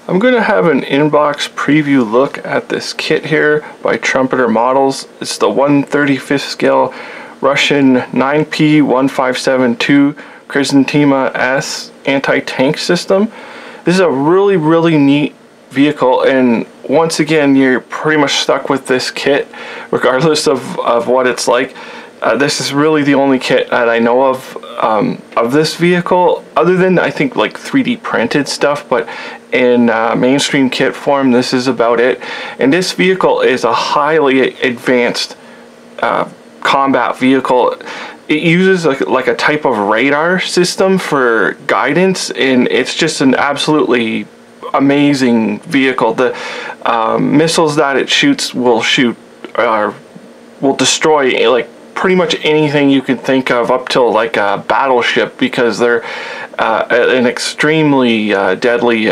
I'm going to have an inbox preview look at this kit here by Trumpeter Models. It's the 1/35 scale Russian 9P1572 Khrizantema-S Anti-tank system. This is a really neat vehicle, and once again you're pretty much stuck with this kit regardless of what it's like. This is really the only kit that I know of this vehicle, other than I think like 3D printed stuff, but in mainstream kit form this is about it. And this vehicle is a highly advanced combat vehicle. It uses like a type of radar system for guidance, and it's just an absolutely amazing vehicle. The missiles that it shoots will destroy like pretty much anything you can think of, up till like a battleship, because they're an extremely deadly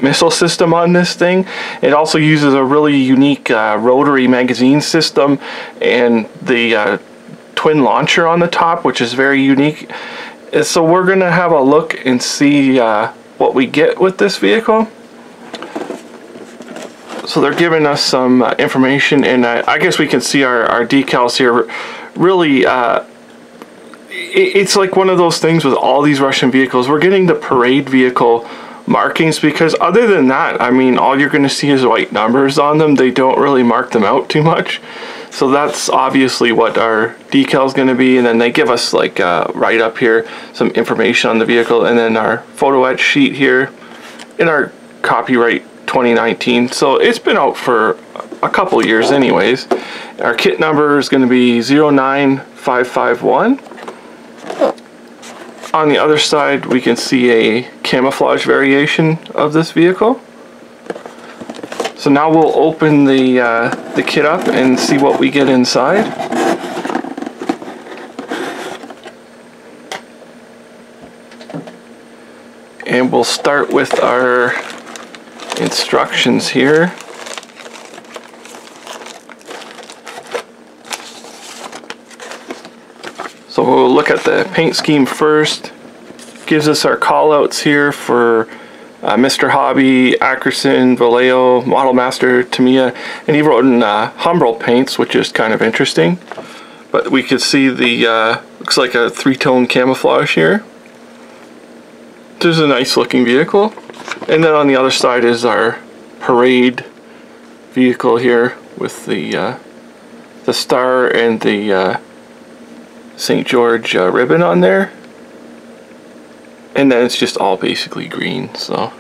missile system on this thing. It also uses a really unique rotary magazine system and the twin launcher on the top, which is very unique. So we're gonna have a look and see what we get with this vehicle. So they're giving us some information, and I guess we can see our decals here. Really, it's like one of those things with all these Russian vehicles. We're getting the parade vehicle markings, because other than that, I mean, all you're going to see is white numbers on them. They don't really mark them out too much. So that's obviously what our decal is going to be. And then they give us like right up here some information on the vehicle, and then our photo etch sheet here in our copyright 2019. So it's been out for a couple years anyways. Our kit number is going to be 09551. On the other side we can see a camouflage variation of this vehicle. So now we'll open the kit up and see what we get inside. And we'll start with our instructions here. So we'll look at the paint scheme first. Gives us our callouts here for Mr. Hobby, Ackerson, Vallejo, Model Master, Tamiya, and he wrote in Humbrol paints, which is kind of interesting. But we could see the looks like a three-tone camouflage here. This is a nice looking vehicle. And then on the other side is our parade vehicle here with the star and the St. George ribbon on there. And then it's just all basically green. So,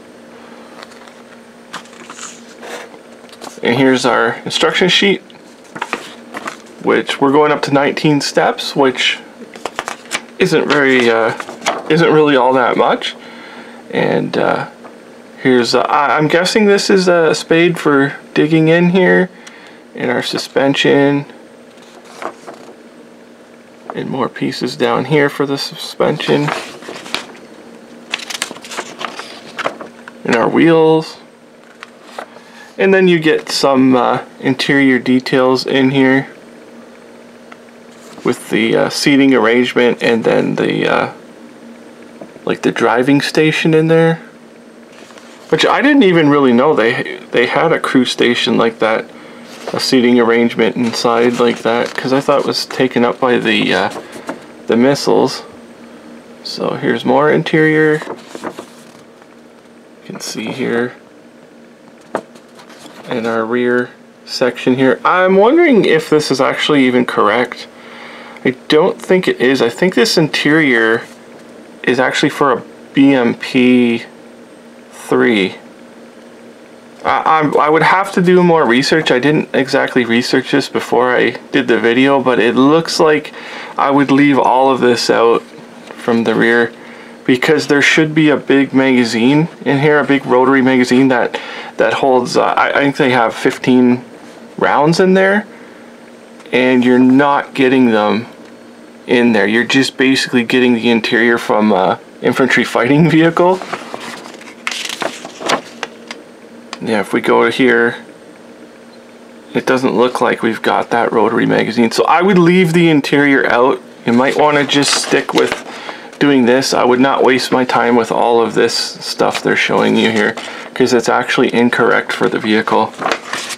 and here's our instruction sheet, which we're going up to 19 steps, which isn't really all that much. And here's I'm guessing this is a spade for digging in here, and our suspension, and more pieces down here for the suspension, and our wheels. And then you get some interior details in here with the seating arrangement, and then the like the driving station in there, which I didn't even really know they had a crew station like that, a seating arrangement inside like that, because I thought it was taken up by the missiles. So here's more interior. You can see here, and our rear section here. I'm wondering if this is actually even correct. I don't think it is. I think this interior is actually for a BMP 3. I would have to do more research. I didn't exactly research this before I did the video, but it looks like I would leave all of this out from the rear, because there should be a big magazine in here, a big rotary magazine that holds, I think they have 15 rounds in there, and you're not getting them in there. You're just basically getting the interior from infantry fighting vehicle. Yeah, if we go to here, it doesn't look like we've got that rotary magazine. So I would leave the interior out. You might want to just stick with doing this, I would not waste my time with all of this stuff they're showing you here, because it's actually incorrect for the vehicle.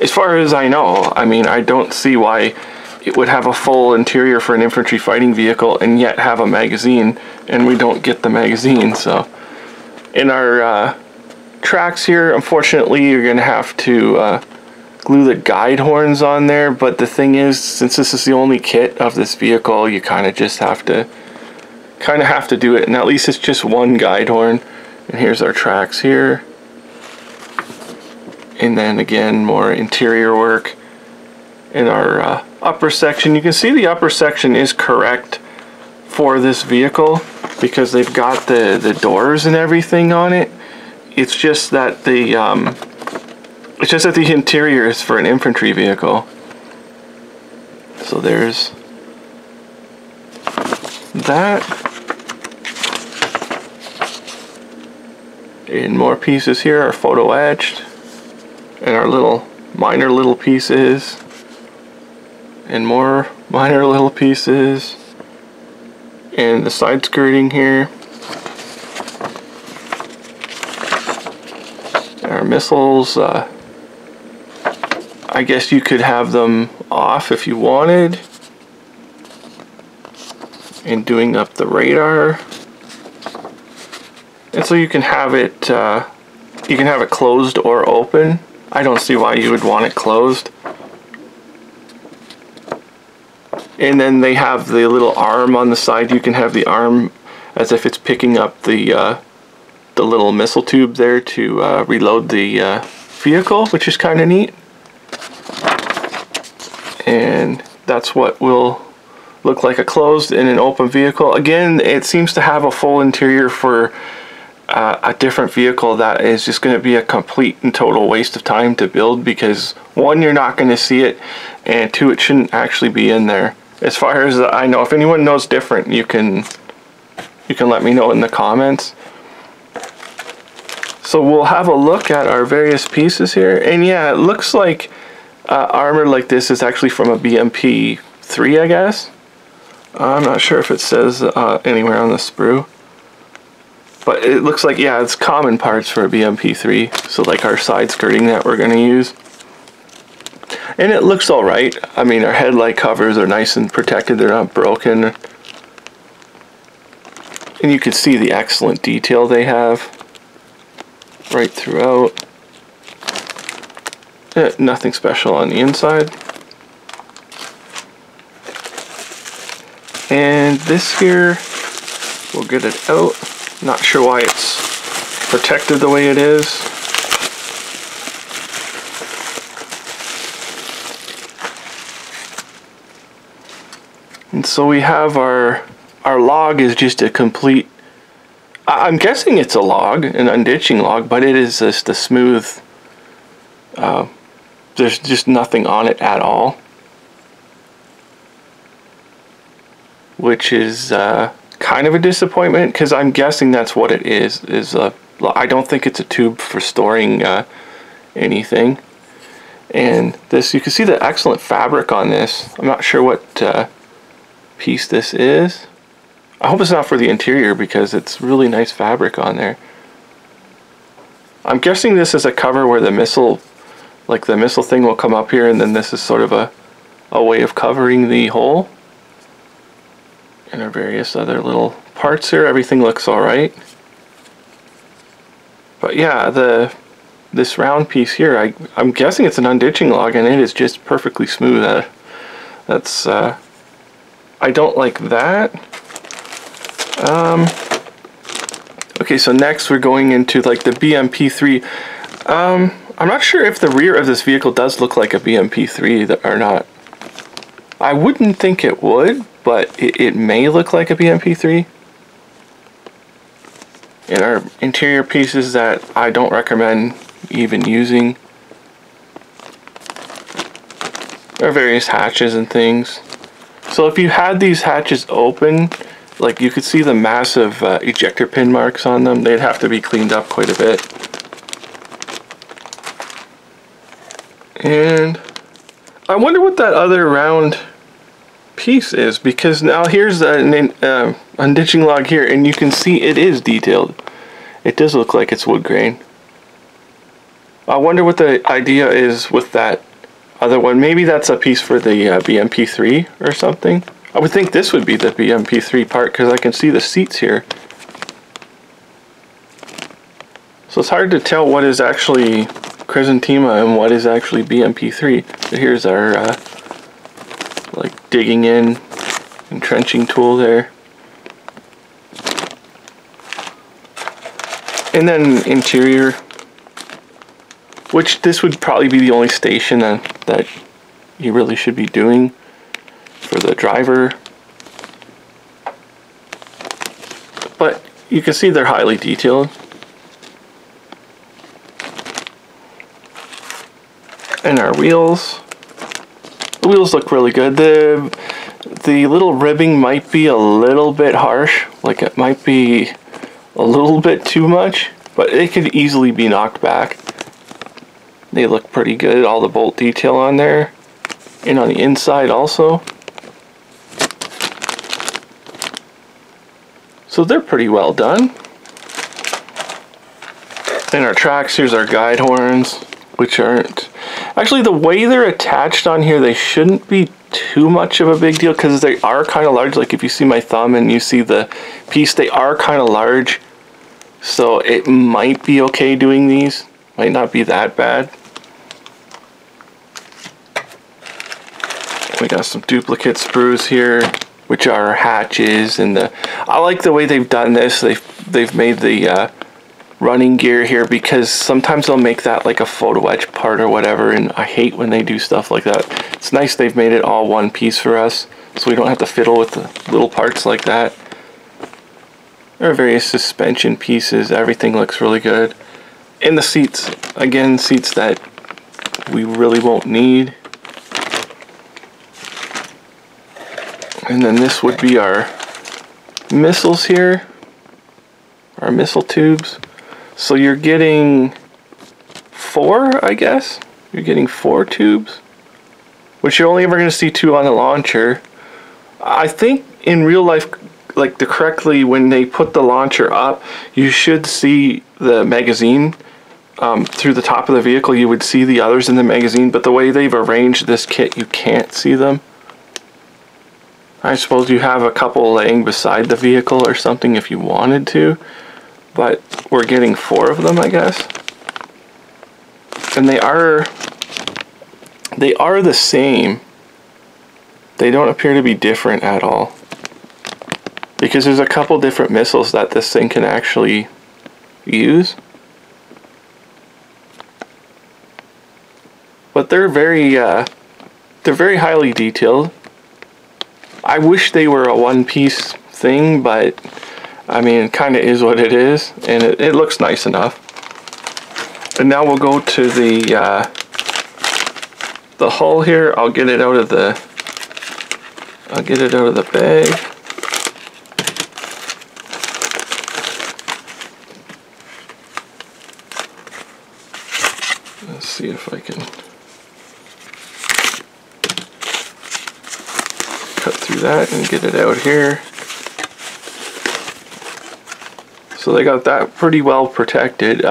As far as I know, I mean, I don't see why it would have a full interior for an infantry fighting vehicle and yet have a magazine, and we don't get the magazine. So in our tracks here, unfortunately, you're going to have to glue the guide horns on there, but the thing is, since this is the only kit of this vehicle, you kind of just have to do it, and at least it's just one guide horn. And here's our tracks here, and then again more interior work in our upper section. You can see the upper section is correct for this vehicle because they've got the doors and everything on it. It's just that the interior is for an infantry vehicle. So there's that. And more pieces here are photo etched, and our little minor little pieces, and more minor little pieces, and the side skirting here. Our missiles, I guess you could have them off if you wanted, and doing up the radar. And so you can have it closed or open. I don't see why you would want it closed. And then they have the little arm on the side. You can have the arm as if it's picking up the little missile tube there to reload the vehicle, which is kind of neat. And that's what will look like a closed and an open vehicle. Again, it seems to have a full interior for a different vehicle that is just going to be a complete and total waste of time to build, because one, you're not going to see it, and two, it shouldn't actually be in there. As far as I know, if anyone knows different, you can let me know in the comments. So we'll have a look at our various pieces here, and yeah, it looks like armor like this is actually from a BMP-3, I guess. I'm not sure if it says anywhere on the sprue. But it looks like, yeah, it's common parts for a BMP-3. So like our side skirting that we're going to use. And it looks alright. I mean, our headlight covers are nice and protected. They're not broken. And you can see the excellent detail they have right throughout. Nothing special on the inside. And this here, we'll get it out. Not sure why it's protected the way it is. And so we have our log is just a complete, I'm guessing it's a log, an unditching log, but it is just a smooth, there's just nothing on it at all. Which is kind of a disappointment, because I'm guessing that's what it is I don't think it's a tube for storing anything. And this, you can see the excellent fabric on this. I'm not sure what piece this is. I hope it's not for the interior, because it's really nice fabric on there. I'm guessing this is a cover where the missile, like the missile thing will come up here, and then this is sort of a way of covering the hole. And our various other little parts here, everything looks alright. But yeah, this round piece here, I'm guessing it's an unditching log, and it is just perfectly smooth. That's I don't like that. Okay, so next we're going into like the BMP-3. I'm not sure if the rear of this vehicle does look like a BMP-3 or not. I wouldn't think it would, but it may look like a BMP-3. And our interior pieces that I don't recommend even using. There are various hatches and things. So if you had these hatches open, like you could see the massive ejector pin marks on them. They'd have to be cleaned up quite a bit. And I wonder what that other round piece is, because now here's a ditching log here, and you can see it is detailed. It does look like it's wood grain. I wonder what the idea is with that other one. Maybe that's a piece for the BMP3 or something. I would think this would be the BMP3 part, because I can see the seats here. So it's hard to tell what is actually Khrizantema and what is actually BMP3. So here's our like digging in and trenching tool there. And then interior, which this would probably be the only station that you really should be doing for the driver. But you can see they're highly detailed. And our wheels. The wheels look really good. The little ribbing might be a little bit harsh. Like it might be a little bit too much, but it could easily be knocked back. They look pretty good. All the bolt detail on there. And on the inside also. So they're pretty well done. And our tracks, here's our guide horns, which aren't... Actually, the way they're attached on here, they shouldn't be too much of a big deal, because they are kind of large. Like if you see my thumb and you see the piece, they are kind of large. So it might be okay doing these. Might not be that bad. We got some duplicate sprues here, which are hatches, and I like the way they've done this. They've made the running gear here, because sometimes they'll make that like a photo etch part or whatever, and I hate when they do stuff like that. It's nice they've made it all one piece for us, so we don't have to fiddle with the little parts like that. There are various suspension pieces. Everything looks really good. And the seats, again, seats that we really won't need. And then this would be our missiles here, our missile tubes. So you're getting 4, I guess. You're getting 4 tubes, which you're only ever going to see 2 on the launcher. I think in real life, like correctly, when they put the launcher up, you should see the magazine through the top of the vehicle. You would see the others in the magazine, but the way they've arranged this kit, you can't see them. I suppose you have a couple laying beside the vehicle or something if you wanted to, but we're getting 4 of them, I guess. And they are the same. They don't appear to be different at all, because there's a couple different missiles that this thing can actually use. But they're very highly detailed. I wish they were a one-piece thing, but I mean, it kind of is what it is, and it looks nice enough. And now we'll go to the hull here. I'll get it out of the bag. Let's see if I can cut through that and get it out here. So they got that pretty well protected.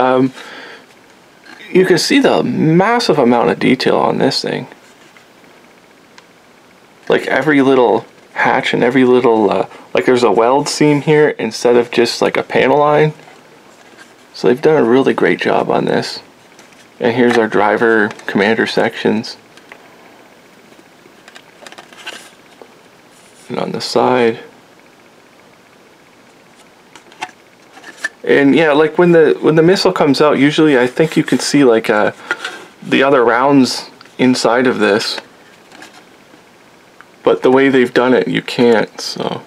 You can see the massive amount of detail on this thing. Like every little hatch and every little, like there's a weld seam here instead of just like a panel line. So they've done a really great job on this. And here's our driver commander sections. And on the side. And yeah, like when the missile comes out, usually I think you can see like the other rounds inside of this. But the way they've done it, you can't, so.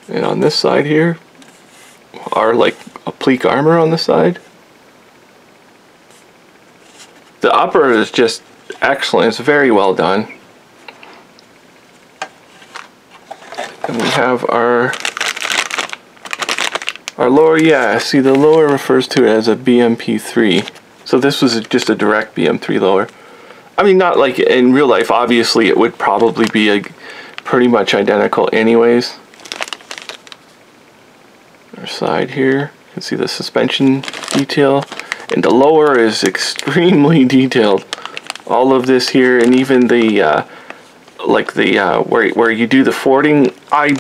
And on this side here are like a pleak armor on the side. The upper is just excellent. It's very well done. And we have our lower, yeah, see the lower refers to it as a BMP3. So this was just a direct BM3 lower. I mean, not like in real life, obviously it would probably be pretty much identical anyways. Our side here, you can see the suspension detail, and the lower is extremely detailed. All of this here, and even the where you do the fording, I'm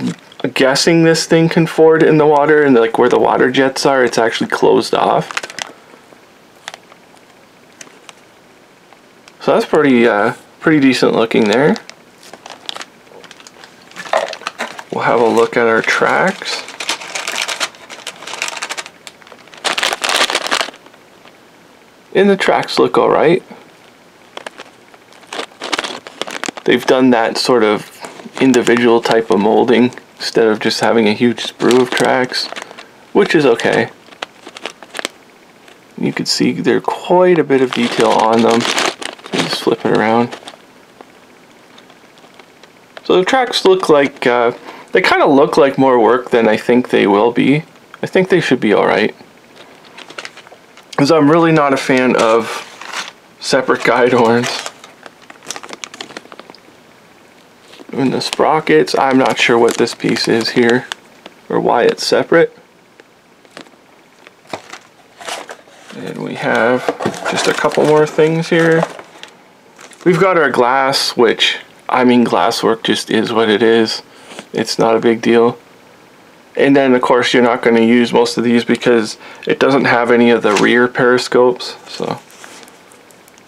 guessing this thing can ford in the water, and like where the water jets are, it's actually closed off. So that's pretty decent looking there. We'll have a look at our tracks. And the tracks look alright. They've done that sort of individual type of molding instead of just having a huge sprue of tracks, which is okay. You can see there's quite a bit of detail on them. Just flip it around. So the tracks look like, they kind of look like more work than I think they will be. I think they should be alright. Because I'm really not a fan of separate guide horns. And the sprockets, I'm not sure what this piece is here, or why it's separate. And we have just a couple more things here. We've got our glass, which, I mean, glasswork just is what it is. It's not a big deal. And then, of course, you're not going to use most of these because it doesn't have any of the rear periscopes. So,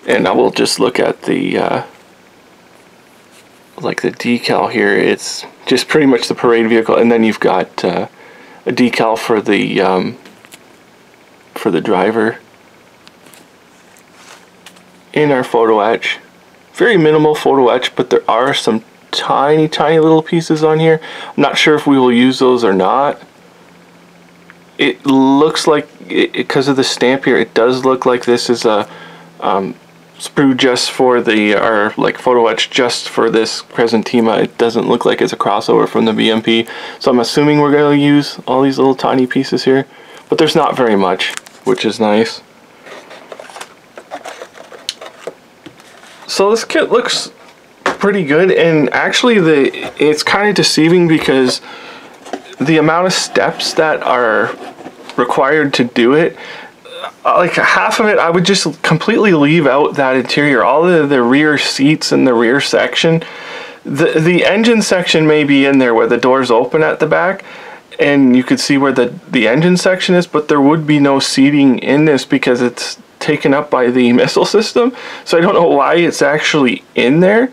and I will just look at the, like the decal here. It's just pretty much the parade vehicle, and then you've got a decal for the driver. In our photo etch. Very minimal photo etch, but there are some tiny little pieces on here. I'm not sure if we will use those or not. It looks like, because of the stamp here, it does look like this is a sprue just for the, or like photo etch just for this Khrizantema. It doesn't look like it's a crossover from the BMP. So I'm assuming we're going to use all these little tiny pieces here. But there's not very much, which is nice. So this kit looks pretty good, and actually it's kind of deceiving because the amount of steps that are required to do it, like half of it I would just completely leave out that interior, all the rear seats and the rear section. The engine section may be in there where the doors open at the back, and you could see where the engine section is, but there would be no seating in this because it's taken up by the missile system. So I don't know why it's actually in there.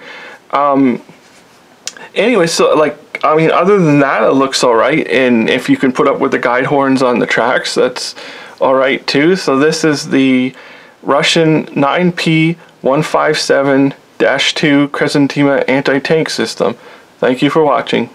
Anyway, so like, I mean, other than that, it looks alright, and if you can put up with the guide horns on the tracks, that's alright too. So this is the Russian 9P157-2 Khrizantema anti-tank system. Thank you for watching.